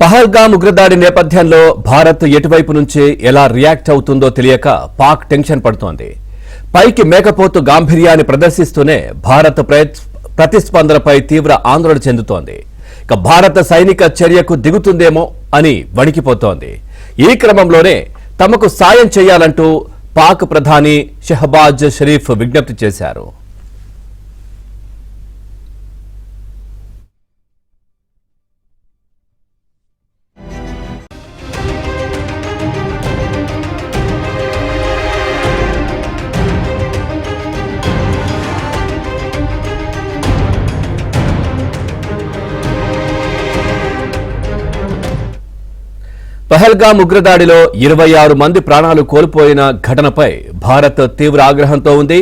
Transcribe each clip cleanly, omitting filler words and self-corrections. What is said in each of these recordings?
పహల్గామ్ ఉగ్రదాడి నేపథ్యంలో భారత్ ఎటువైపు నుంచి ఎలా రియాక్ట్ అవుతుందో తెలియక పాక్ టెన్షన్ పడుతోంది. పైకి మేకపోతు గాంభీర్యాన్ని ప్రదర్శిస్తూనే భారత్ ప్రతిస్పందనపై తీవ్ర ఆందోళన చెందుతోంది. ఇక భారత సైనిక చర్యకు దిగుతుందేమో అని వణికిపోతోంది. ఈ క్రమంలోనే తమకు సాయం చేయాలంటూ పాక్ ప్రధాని షహబాజ్ షరీఫ్ విజ్ఞప్తి చేశారు. పహల్గామ్ ఉగ్రదాడిలో 26 మంది ప్రాణాలు కోల్పోయిన ఘటనపై భారత్ తీవ్ర ఆగ్రహంతో ఉంది.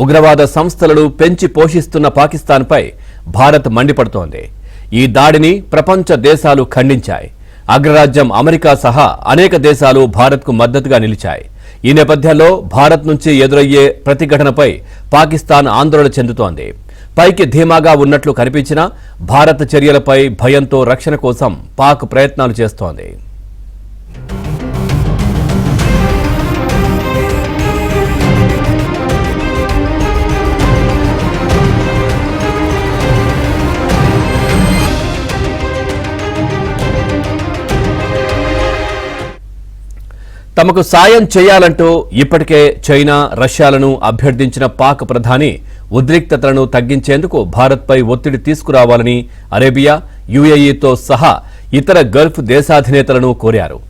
ఉగ్రవాద సంస్థలను పెంచి పోషిస్తున్న పాకిస్తాన్పై భారత్ మండిపడుతోంది. ఈ దాడిని ప్రపంచ దేశాలు ఖండించాయి. అగ్రరాజ్యం అమెరికా సహా అనేక దేశాలు భారత్కు మద్దతుగా నిలిచాయి. ఈ నేపథ్యంలో భారత్ నుంచి ఎదురయ్యే ప్రతిఘటనపై పాకిస్తాన్ ఆందోళన చెందుతోంది. పైకి ధీమాగా ఉన్నట్లు కనిపించినా భారత్ చర్యలపై భయంతో రక్షణ కోసం పాక్ ప్రయత్నాలు చేస్తోంది. తమకు సాయం చేయాలంటూ ఇప్పటికే చైనా, రష్యాలను అభ్యర్థించిన పాక్ ప్రధాని ఉద్రిక్తతలను తగ్గించేందుకు భారత్పై ఒత్తిడి తీసుకురావాలని అరేబియా, యుఏఈతో సహా ఇతర గల్ఫ్ దేశాధినేతలను కోరారు.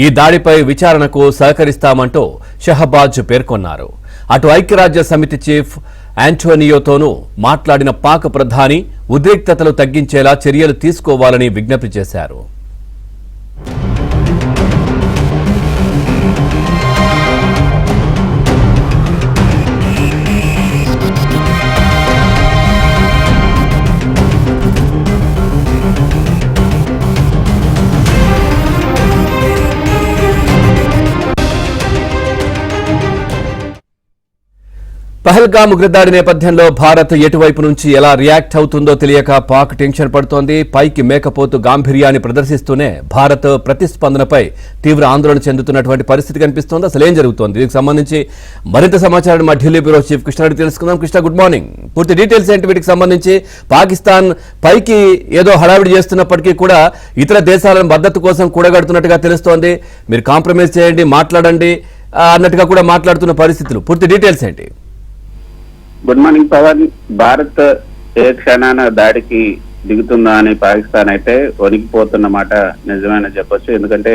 ఈ దాడిపై విచారణకు సహకరిస్తామంటూ షహబాజ్ పేర్కొన్నారు. అటు ఐక్యరాజ్య సమితి చీఫ్ ఆంటోనియోతోనూ మాట్లాడిన పాక్ ప్రధాని ఉద్రిక్తతలు తగ్గించేలా చర్యలు తీసుకోవాలని విజ్ఞప్తి చేశారు. పహల్గామ్ ఉగ్రదాడి నేపథ్యంలో భారత్ ఎటువైపు నుంచి ఎలా రియాక్ట్ అవుతుందో తెలియక పాక్ టెన్షన్ పడుతోంది. పైకి మేకపోతు గాంభీర్యాన్ని ప్రదర్శిస్తూనే భారత్ ప్రతిస్పందనపై తీవ్ర ఆందోళన చెందుతున్నటువంటి పరిస్థితి కనిపిస్తోంది. అసలు ఏం జరుగుతోంది? దీనికి సంబంధించి మరింత సమాచారం మా ఢిల్లీ బ్యూరో చీఫ్ కృష్ణారెడ్డి తెలుసుకుందాం. Krishna, good morning. పూర్తి డీటెయిల్స్ ఏంటి వీటికి సంబంధించి? పాకిస్తాన్ పైకి ఏదో హడావిడి చేస్తున్నప్పటికీ కూడా ఇతర దేశాల మద్దతు కోసం కూడగడుతున్నట్టుగా తెలుస్తోంది. మీరు కాంప్రమైజ్ చేయండి, మాట్లాడండి అన్నట్టుగా కూడా మాట్లాడుతున్న పరిస్థితులు. పూర్తి డీటెయిల్స్ ఏంటి? Good morning Pavan. భారత్ ఏ క్షణాన దాడికి దిగుతుందా అని పాకిస్తాన్ అయితే వణికిపోతున్న మాట నిజమేనా చెప్పొచ్చు. ఎందుకంటే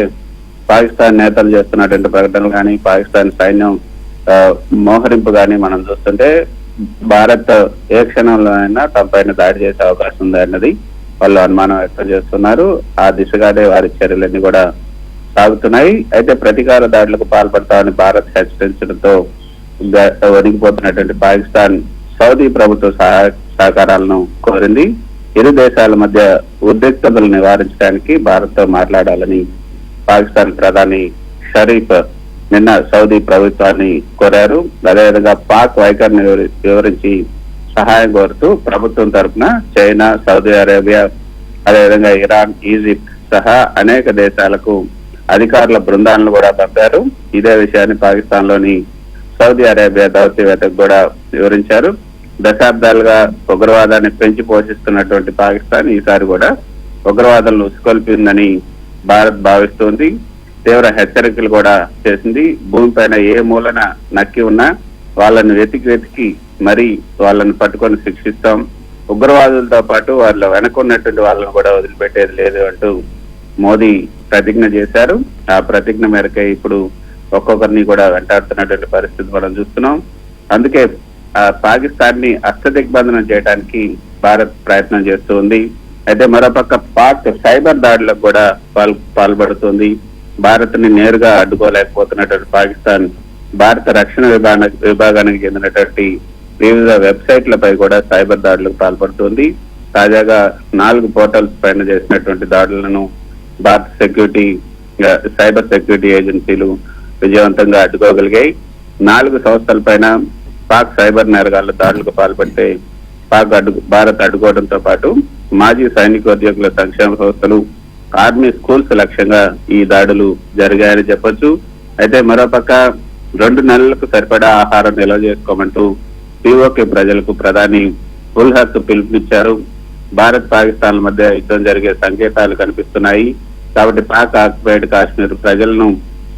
పాకిస్తాన్ నేతలు చేస్తున్నటువంటి ప్రకటనలు కానీ, పాకిస్తాన్ సైన్యం మోహరింపు కానీ మనం చూస్తుంటే భారత్ ఏ క్షణంలో అయినా తమపైన దాడి చేసే అవకాశం ఉంది అన్నది వాళ్ళు అనుమానం వ్యక్తం చేస్తున్నారు. ఆ దిశగానే వారి చర్యలన్నీ కూడా సాగుతున్నాయి. అయితే ప్రతీకార దాడులకు పాల్పడతామని భారత్ హెచ్చరించడంతో వణికిపోతున్నటువంటి పాకిస్తాన్ సౌదీ ప్రభుత్వ సహకారాలను కోరింది. ఇరు దేశాల మధ్య ఉద్రిక్తతలు నివారించడానికి భారత్ తో మాట్లాడాలని పాకిస్తాన్ ప్రధాని షరీఫ్ నిన్న సౌదీ ప్రభుత్వాన్ని కోరారు. అదేవిధంగా పాక్ వైఖరిని వివరించి సహాయం కోరుతూ ప్రభుత్వం తరఫున చైనా, సౌదీ అరేబియా, అదేవిధంగా ఇరాన్, ఈజిప్ట్ సహా అనేక దేశాలకు అధికారుల బృందాలను కూడా పంపారు. ఇదే విషయాన్ని పాకిస్తాన్ లోని సౌదీ అరేబియా దౌత్యవేత్తకు కూడా వివరించారు. దశాబ్దాలుగా ఉగ్రవాదాన్ని పెంచి పోషిస్తున్నటువంటి పాకిస్తాన్ ఈసారి కూడా ఉగ్రవాదాలను ఉసుకొల్పిందని భారత్ భావిస్తోంది. తీవ్ర హెచ్చరికలు కూడా చేసింది. భూమిపైన ఏ మూలన నక్కి ఉన్నా వాళ్ళని వెతికి మరీ వాళ్ళని పట్టుకొని శిక్షిస్తాం. ఉగ్రవాదులతో పాటు వాళ్ళ వెనకున్నటువంటి వాళ్ళని కూడా వదిలిపెట్టేది లేదు అంటూ మోదీ ప్రతిజ్ఞ చేశారు. ఆ ప్రతిజ్ఞ మేరకే ఇప్పుడు ఒక్కొక్కరిని కూడా వెంటాడుతున్నటువంటి పరిస్థితి మనం చూస్తున్నాం. అందుకే పాకిస్తాన్ ని అష్టదిగ్బంధనం చేయడానికి భారత్ ప్రయత్నం చేస్తూ ఉంది. అయితే మరోపక్క పాక్ సైబర్ దాడులకు కూడా పాల్పడుతుంది. భారత్ ని నేరుగా అడ్డుకోలేకపోతున్నటువంటి పాకిస్తాన్ భారత రక్షణ విభాగానికి చెందినటువంటి వివిధ వెబ్సైట్లపై కూడా సైబర్ దాడులకు పాల్పడుతుంది. తాజాగా 4 పోర్టల్స్ పైన చేసినటువంటి దాడులను భారత సైబర్ సెక్యూరిటీ ఏజెన్సీలు విజయవంతంగా అడ్డుకోగలిగాయి. 4 సంస్థలపైన పాక్ సైబర్ నేరగాళ్ల దాడులకు పాల్పడితే భారత్ అడ్డుకోవడంతో పాటు మాజీ సైనికోద్యోగుల సంక్షేమ సంస్థలు, ఆర్మీ స్కూల్స్ లక్ష్యంగా ఈ దాడులు జరిగాయని చెప్పొచ్చు. అయితే మరోపక్క 2 నెలలకు సరిపడా ఆహారం నిల్వ చేసుకోమంటూ పిఓకే ప్రజలకు ప్రధాని ఉల్ హక్ పిలుపునిచ్చారు. భారత్ పాకిస్తాన్ల మధ్య యుద్ధం జరిగే సంకేతాలు కనిపిస్తున్నాయి కాబట్టి పాక్ ఆక్యుపైడ్ కాశ్మీర్ ప్రజలను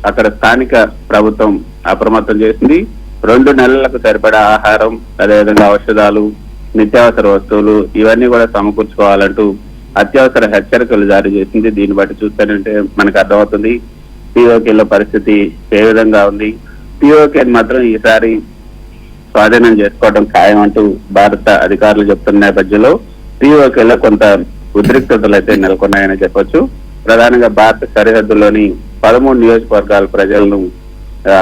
అక్కడ స్థానిక ప్రభుత్వం అప్రమత్తం చేసింది. 2 నెలలకు సరిపడా ఆహారం, అదేవిధంగా ఔషధాలు, నిత్యావసర వస్తువులు ఇవన్నీ కూడా సమకూర్చుకోవాలంటూ అత్యవసర హెచ్చరికలు జారీ చేసింది. దీన్ని బట్టి చూస్తేనంటే మనకు అర్థమవుతుంది పిఓకేలో పరిస్థితి ఏ విధంగా ఉంది. పిఓకేని మాత్రం ఈసారి స్వాధీనం చేసుకోవడం ఖాయం అంటూ భారత అధికారులు చెప్తున్న నేపథ్యంలో పిఓకేలో కొంత ఉద్రిక్తతలు అయితే నెలకొన్నాయని చెప్పొచ్చు. ప్రధానంగా భారత సరిహద్దుల్లోని 13 నియోజకవర్గాల ప్రజలను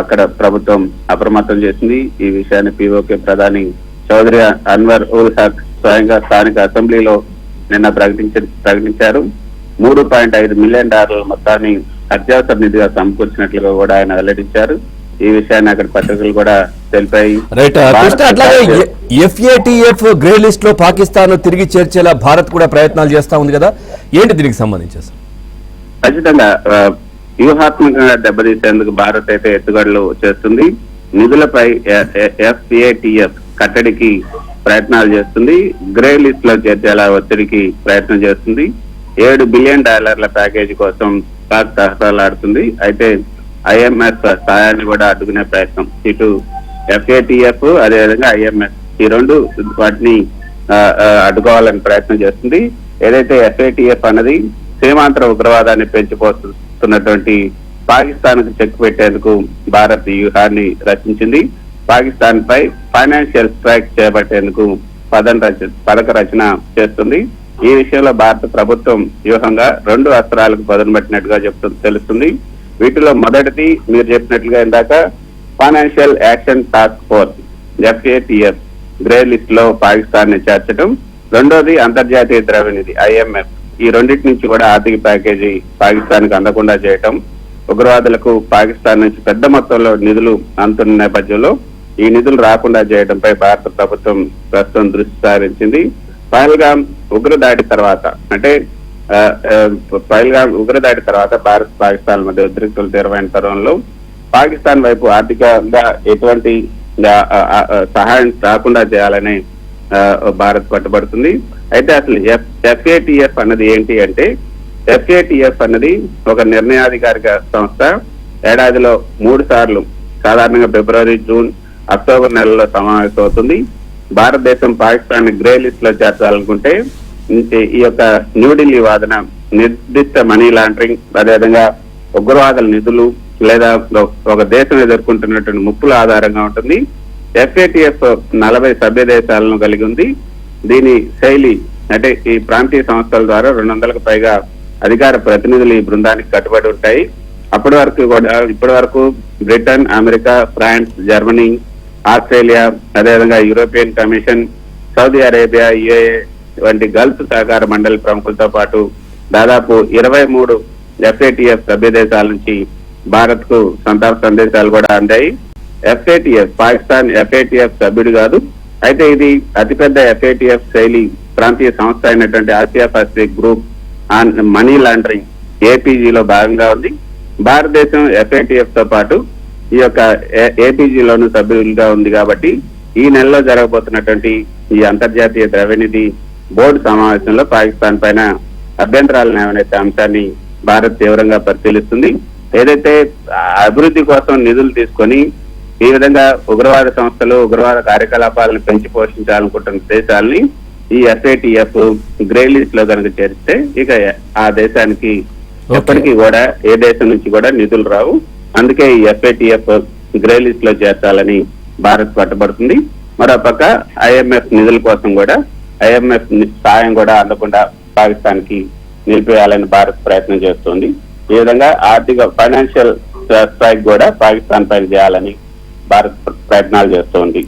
అక్కడ ప్రభుత్వం అప్రమత్తం చేసింది. ఈ విషయాన్ని పిఓకే ప్రధాని చౌదరి అన్వర్ ఉల్ హక్ స్వయంగా స్థానిక అసెంబ్లీలో నిన్న ప్రకటించారు. $3.5 మిలియన్ మొత్తాన్ని అత్యవసర నిధిగా సమకూర్చినట్లుగా కూడా ఆయన వెల్లడించారు. ఈ విషయాన్ని అక్కడ పత్రికలు కూడా తెలిపాయి. రైట్ కృష్ణ, అట్లాగే FATF గ్రే లిస్ట్ లో పాకిస్తాన్ తిరిగి చేర్చేలా భారత్ కూడా ప్రయత్నాలు చేస్తా ఉంది కదా, ఏంటి దీనికి సంబంధించి? ఖచ్చితంగా వ్యూహాత్మకంగా దెబ్బతీసేందుకు భారత్ అయితే ఎత్తుగడలు చేస్తుంది. నిధులపై FATF కట్టడికి ప్రయత్నాలు చేస్తుంది. గ్రే లిస్ట్ లో చేర్చేలా ఒత్తిడికి ప్రయత్నం చేస్తుంది. $7 బిలియన్ ప్యాకేజీ కోసం పాక్ తహతలాడుతుంది. అయితే IMF సహాయాన్ని కూడా అడ్డుకునే ప్రయత్నం, ఇటు FATF అదేవిధంగా IMF ఈ రెండు వాటిని అడ్డుకోవాలని ప్రయత్నం చేస్తుంది. ఏదైతే FATF అన్నది సీమాంతర ఉగ్రవాదాన్ని పెంచిపోతున్నటువంటి పాకిస్తాన్ కు చెక్ పెట్టేందుకు భారత్ ఈ వ్యూహాన్ని రచించింది. పాకిస్తాన్ పై ఫైనాన్షియల్ స్ట్రైక్ చేపట్టేందుకు పథక రచన చేస్తుంది. ఈ విషయంలో భారత ప్రభుత్వం వ్యూహంగా 2 అస్త్రాలకు పదును పెట్టినట్టుగా తెలుస్తుంది. వీటిలో మొదటిది మీరు చెప్పినట్లుగా ఇందాక financial action task force FATF grey list లో పాకిస్తాన్ ని చేర్చడం, రెండోది అంతర్జాతీయ ద్రవ్యనిధి IMF ఈ రెండింటి నుంచి కూడా ఆర్థిక ప్యాకేజీ పాకిస్తాన్ కి అందకుండా చేయటం, ఉగ్రవాదులకు పాకిస్తాన్ నుంచి పెద్ద మొత్తంలో నిధులు అందుతున్న నేపథ్యంలో ఈ నిధులు రాకుండా చేయడంపై భారత ప్రభుత్వం ప్రస్తుతం దృష్టి సారించింది. ఫైనల్ గా ఉగ్రదాడి తర్వాత భారత్ పాకిస్తాన్ మధ్య ఉద్రిక్తలు తీవ్రమైన తరుణంలో పాకిస్తాన్ వైపు ఆర్థికంగా ఎటువంటి సహాయం రాకుండా చేయాలని భారత్ పట్టుబడుతుంది. అయితే అసలు FATF అన్నది ఏంటి అంటే, FATF అన్నది ఒక నిర్ణయాధికారిక సంస్థ. ఏడాదిలో 3 సార్లు సాధారణంగా ఫిబ్రవరి, జూన్, అక్టోబర్ నెలలో సమావేశం అవుతుంది. భారతదేశం పాకిస్తాన్ గ్రే లిస్ట్ లో చేర్చాలనుకుంటే ఈ యొక్క న్యూఢిల్లీ వాదన నిర్దిష్ట మనీ లాండరింగ్, అదేవిధంగా ఉగ్రవాదుల నిధులు లేదా ఒక దేశం ఎదుర్కొంటున్నటువంటి ముప్పుల ఆధారంగా ఉంటుంది. FATF 40 సభ్య దేశాలను కలిగి ఉంది. దీని శైలి అంటే ఈ ప్రాంతీయ సంస్థల ద్వారా 200కు పైగా అధికార ప్రతినిధులు ఈ బృందానికి కట్టుబడి ఉంటాయి. ఇప్పటి వరకు Britain, America, France, Germany, Australia, అదేవిధంగా European Commission, Saudi Arabia, UAE వంటి గల్ఫ్ సహకార మండలి ప్రముఖులతో పాటు దాదాపు 23 FATF సభ్య దేశాల నుంచి భారత్ కు సంతాప సందేశాలు కూడా అందాయి. పాకిస్తాన్ FATF సభ్యుడు కాదు. అయితే ఇది అతిపెద్ద FATF శైలి ప్రాంతీయ సంస్థ అయినటువంటి Asia Pacific group on money laundering APG లో భాగంగా ఉంది. భారతదేశం FATF తో పాటు ఈ యొక్క APG లోను సభ్యులుగా ఉంది కాబట్టి ఈ నెలలో జరగబోతున్నటువంటి ఈ అంతర్జాతీయ ద్రవ్యనిధి బోర్డు సమావేశంలో పాకిస్తాన్ పైన అభ్యంతరాలు లేవనెత్తే అంశాన్ని భారత్ తీవ్రంగా పరిశీలిస్తుంది. ఏదైతే అభివృద్ధి కోసం నిధులు తీసుకొని ఈ విధంగా ఉగ్రవాద సంస్థలు, ఉగ్రవాద కార్యకలాపాలను పెంచి పోషించాలనుకుంటున్న దేశాలని ఈ FATF గ్రే లిస్ట్ లో కనుక చేరిస్తే ఇక ఆ దేశానికి ఎప్పటికీ కూడా ఏ దేశం నుంచి కూడా నిధులు రావు. అందుకే ఈ FATF గ్రే లిస్ట్ లో చేర్చాలని భారత్ పట్టుబడుతుంది. మరోపక్క IMF నిధుల కోసం కూడా IMF సాయం కూడా అందకుండా పాకిస్తాన్ కి నిలిపేయాలని భారత్ ప్రయత్నం చేస్తుంది. ఈ విధంగా ఆర్థిక ఫైనాన్షియల్ స్ట్రైక్ కూడా పాకిస్తాన్ పైన చేయాలని భారత్ ప్రయత్నాలు చేస్తోంది.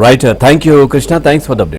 Right, thank you Krishna, thanks for the update.